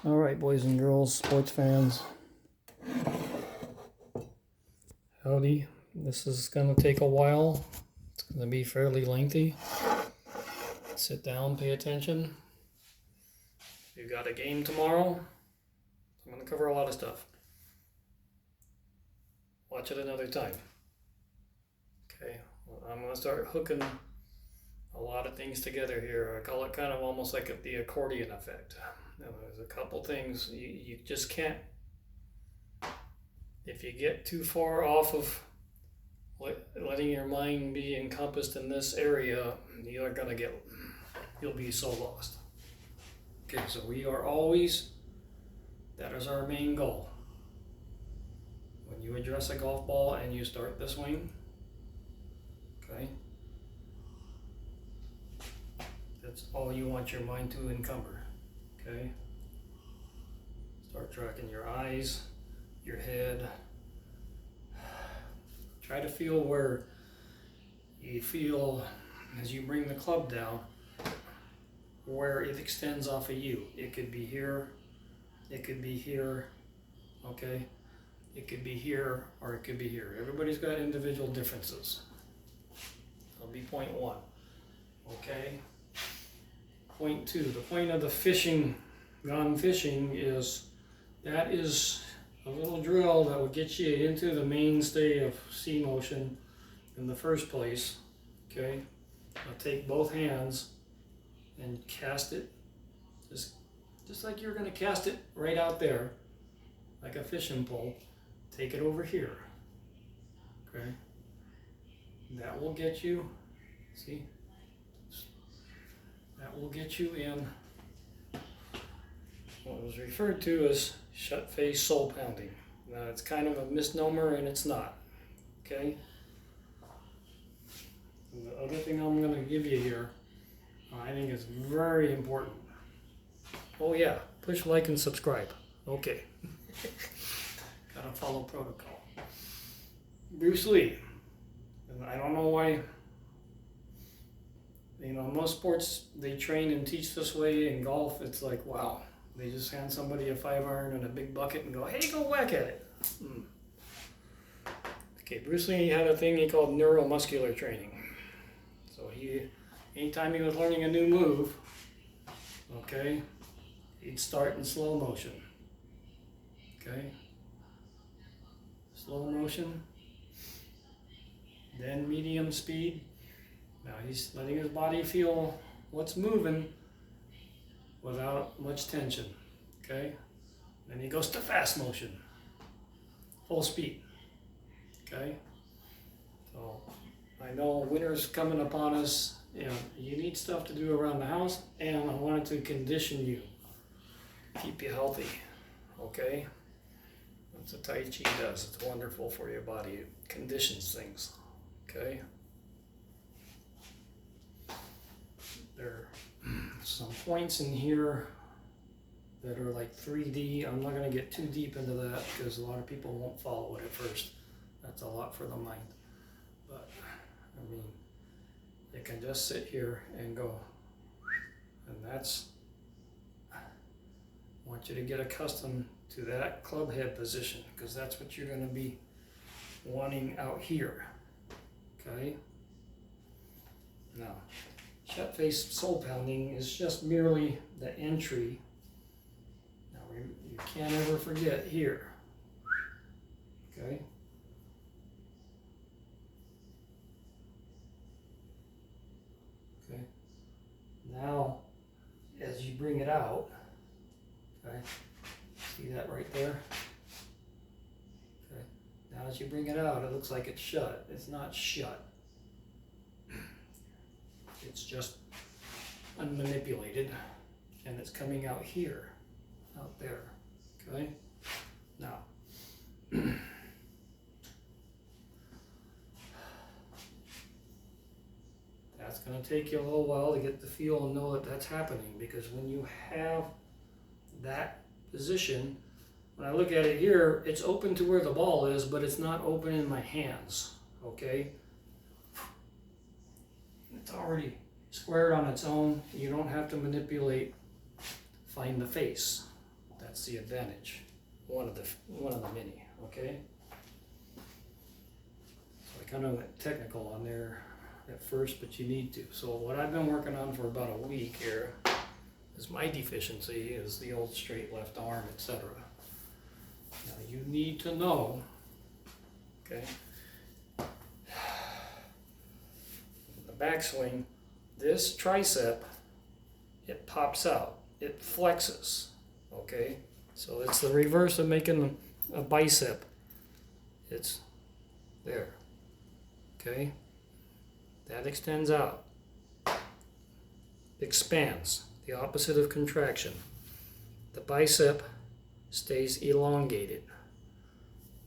All right, boys and girls, sports fans. Howdy. This is going to take a while. It's going to be fairly lengthy. Sit down, pay attention. You've got a game tomorrow. I'm going to cover a lot of stuff. Watch it another time. Okay, well, I'm going to start hooking a lot of things together here. I call it kind of almost like the accordion effect. Now, there's a couple things you just can't, if you get too far off of letting your mind be encompassed in this area, you'll be so lost. Okay, so we are always, that is our main goal. When you address a golf ball and you start the swing, okay, that's all you want your mind to encumber, okay? Start tracking your eyes, your head. Try to feel where you feel as you bring the club down, where it extends off of you. It could be here, it could be here, okay? It could be here, or it could be here. Everybody's got individual differences. That'll be point one, okay? Point two, the point of the gone fishing is, that is a little drill that will get you into the mainstay of C motion in the first place, okay? I'll take both hands and cast it, just like you're gonna cast it right out there, like a fishing pole. Take it over here, okay? That will get you, see? That will get you in what was referred to as shut face soul pounding. Now it's kind of a misnomer and it's not, okay? And the other thing I'm gonna give you here, I think is very important. Oh yeah, push like and subscribe. Okay. Gotta follow protocol. Bruce Lee, and I don't know why, most sports, they train and teach this way. In golf, it's like, wow, they just hand somebody a 5-iron and a big bucket and go, hey, go whack at it. Okay, Bruce Lee had a thing he called neuromuscular training. So anytime he was learning a new move, okay, he'd start in slow motion, okay? Slow motion, then medium speed. Now he's letting his body feel what's moving without much tension, okay? Then he goes to fast motion, full speed, okay? So I know winter's coming upon us. You need stuff to do around the house, and I wanted to condition you, keep you healthy, okay? That's what Tai Chi does. It's wonderful for your body. It conditions things, okay? There are some points in here that are like 3D. I'm not going to get too deep into that because a lot of people won't follow it at first. That's a lot for the mind. But, I mean, you can just sit here and go. And that's, I want you to get accustomed to that club head position, because that's what you're going to be wanting out here, okay? Now, shut face soul pounding is just merely the entry. Now, you can't ever forget here, okay? Okay. Now, as you bring it out, okay? See that right there? Okay. Now as you bring it out, it looks like it's shut. It's not shut. It's just unmanipulated, and it's coming out here, out there, okay? Now, that's gonna take you a little while to get the feel and know that that's happening, because when you have that position, when I look at it here, it's open to where the ball is, but it's not open in my hands, okay? It's already squared on its own. You don't have to manipulate, find the face. That's the advantage. One of the many. Okay. So I kind of went technical on there at first, but you need to. So what I've been working on for about a week here is my deficiency is the old straight left arm, etc. Now you need to know, okay, the backswing, this tricep, it pops out, it flexes, okay? So it's the reverse of making a bicep. It's there, okay? That extends out, expands, the opposite of contraction. The bicep stays elongated,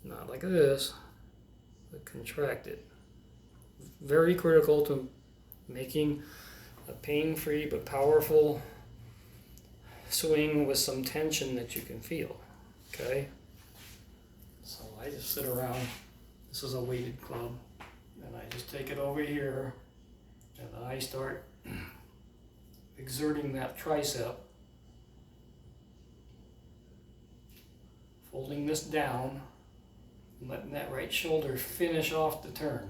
not like this, but contracted. Very critical to making a pain-free but powerful swing with some tension that you can feel, okay? So I just sit around, this is a weighted club, and I just take it over here, and then I start exerting that tricep, folding this down, and letting that right shoulder finish off the turn.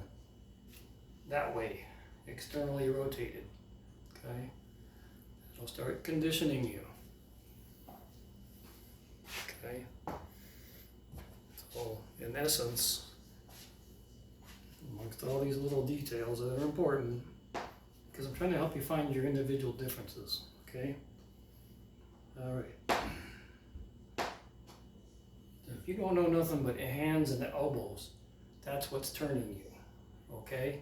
That way, externally rotated, okay? It'll start conditioning you, okay? So, in essence, amongst all these little details that are important, because I'm trying to help you find your individual differences, okay? All right. If you don't know nothing but hands and elbows, that's what's turning you, okay?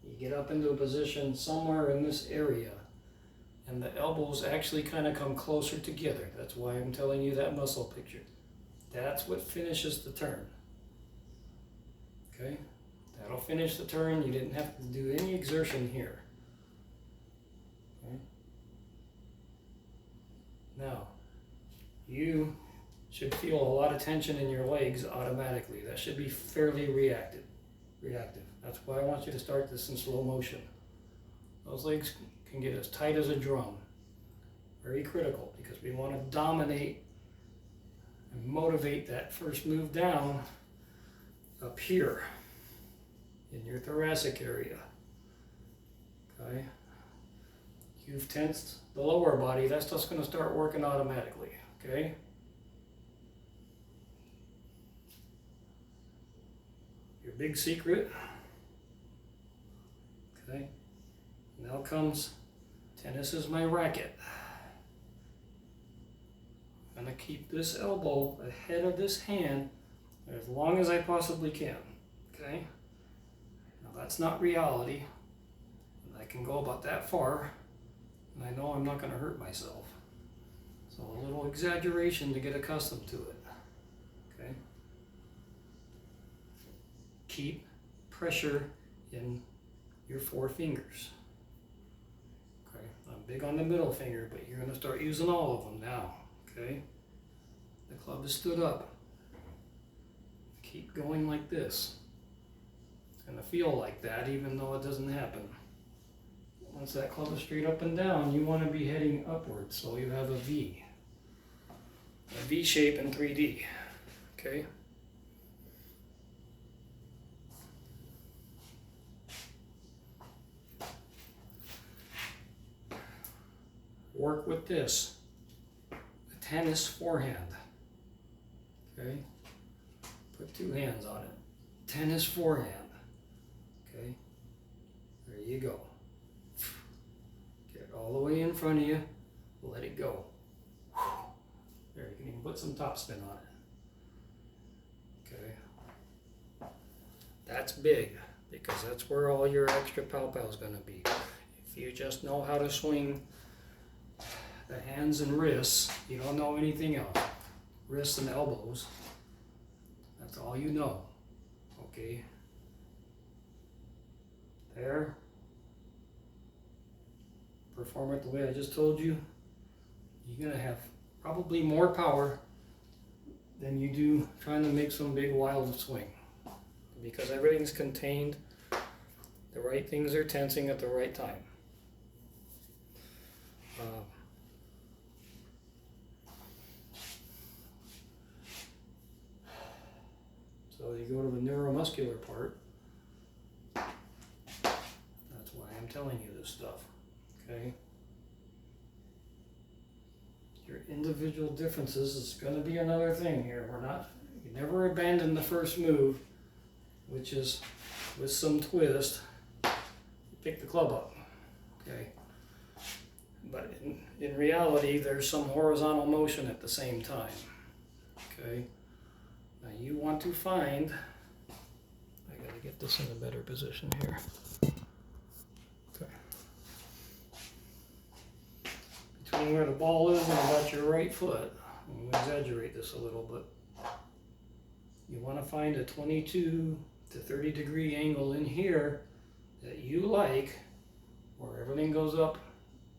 You get up into a position somewhere in this area, and the elbows actually kind of come closer together. That's why I'm telling you that muscle picture. That's what finishes the turn, okay? That'll finish the turn. You didn't have to do any exertion here. Okay? Now, you should feel a lot of tension in your legs automatically. That should be fairly reactive. That's why I want you to start this in slow motion. Those legs can get as tight as a drum. Very critical, because we want to dominate and motivate that first move down up here in your thoracic area, okay? You've tensed the lower body, that stuff's going to start working automatically, okay? Your big secret, okay? Now comes, tennis is my racket. I'm going to keep this elbow ahead of this hand as long as I possibly can, okay? That's not reality. I can go about that far, and I know I'm not going to hurt myself. So a little exaggeration to get accustomed to it. Okay? Keep pressure in your four fingers. Okay? I'm big on the middle finger, but you're going to start using all of them now. Okay? The club is stood up. Keep going like this. It's going to feel like that even though it doesn't happen. Once that club is straight up and down, you want to be heading upwards, so you have a V shape in 3D, okay? Work with this, a tennis forehand, okay? Put two hands on it, tennis forehand. Okay, there you go. Get it all the way in front of you. Let it go. There, you can even put some topspin on it. Okay. That's big because that's where all your extra pow-pow is going to be. If you just know how to swing the hands and wrists, you don't know anything else. Wrists and elbows. That's all you know. Okay. There. Perform it the way I just told you. You're going to have probably more power than you do trying to make some big wild swing. Because everything's contained. The right things are tensing at the right time. you go to the neuromuscular part, that's why I'm telling you this stuff, okay? Your individual differences is going to be another thing here. You never abandon the first move, which is with some twist, pick the club up, okay? But in reality, there's some horizontal motion at the same time, okay? Now you want to find, I gotta get this in a better position here. Okay. Between where the ball is and about your right foot, I'm gonna exaggerate this a little bit. You want to find a 22 to 30 degree angle in here that you like, where everything goes up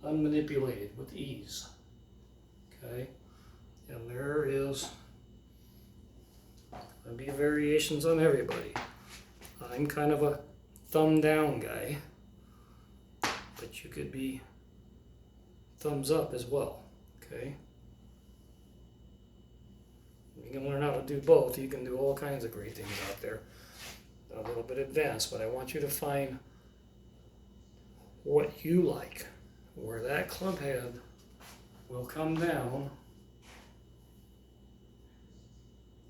unmanipulated with ease, okay? And there is going to be variations on everybody. I'm kind of a thumb down guy, but you could be thumbs up as well, okay? You can learn how to do both. You can do all kinds of great things out there. A little bit advanced, but I want you to find what you like, where that club head will come down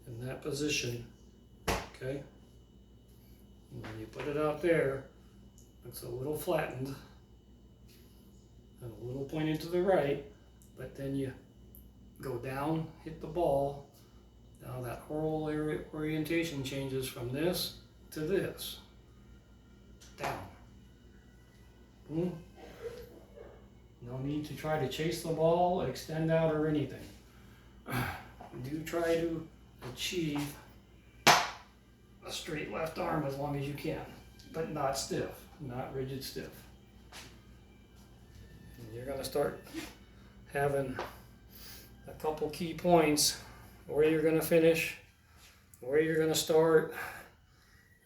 in that position, okay? And when you put it out there, it's a little flattened and a little pointed to the right, but then you go down, hit the ball. Now that whole orientation changes from this to this. Down. Boom. No need to try to chase the ball, extend out, or anything. Do try to achieve a straight left arm as long as you can, but not stiff, not rigid stiff. And you're going to start having a couple key points where you're going to finish, where you're going to start,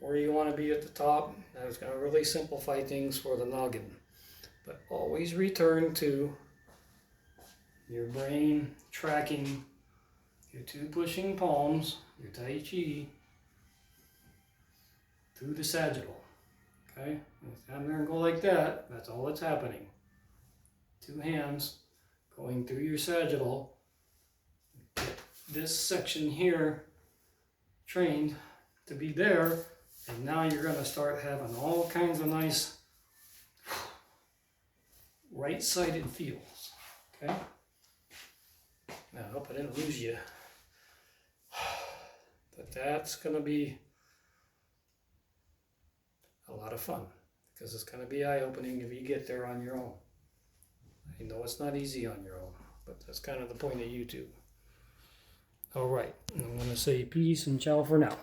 where you want to be at the top. That's going to really simplify things for the noggin. But always return to your brain tracking your two pushing palms, your Tai Chi, through the sagittal. Okay? And stand there and go like that. That's all that's happening. Two hands going through your sagittal. Get this section here trained to be there. And now you're going to start having all kinds of nice right-sided feels, okay? Now, I hope I didn't lose you. But that's going to be a lot of fun, because it's going to be eye-opening if you get there on your own. I know it's not easy on your own, but that's kind of the point of YouTube. All right, I'm going to say peace and ciao for now.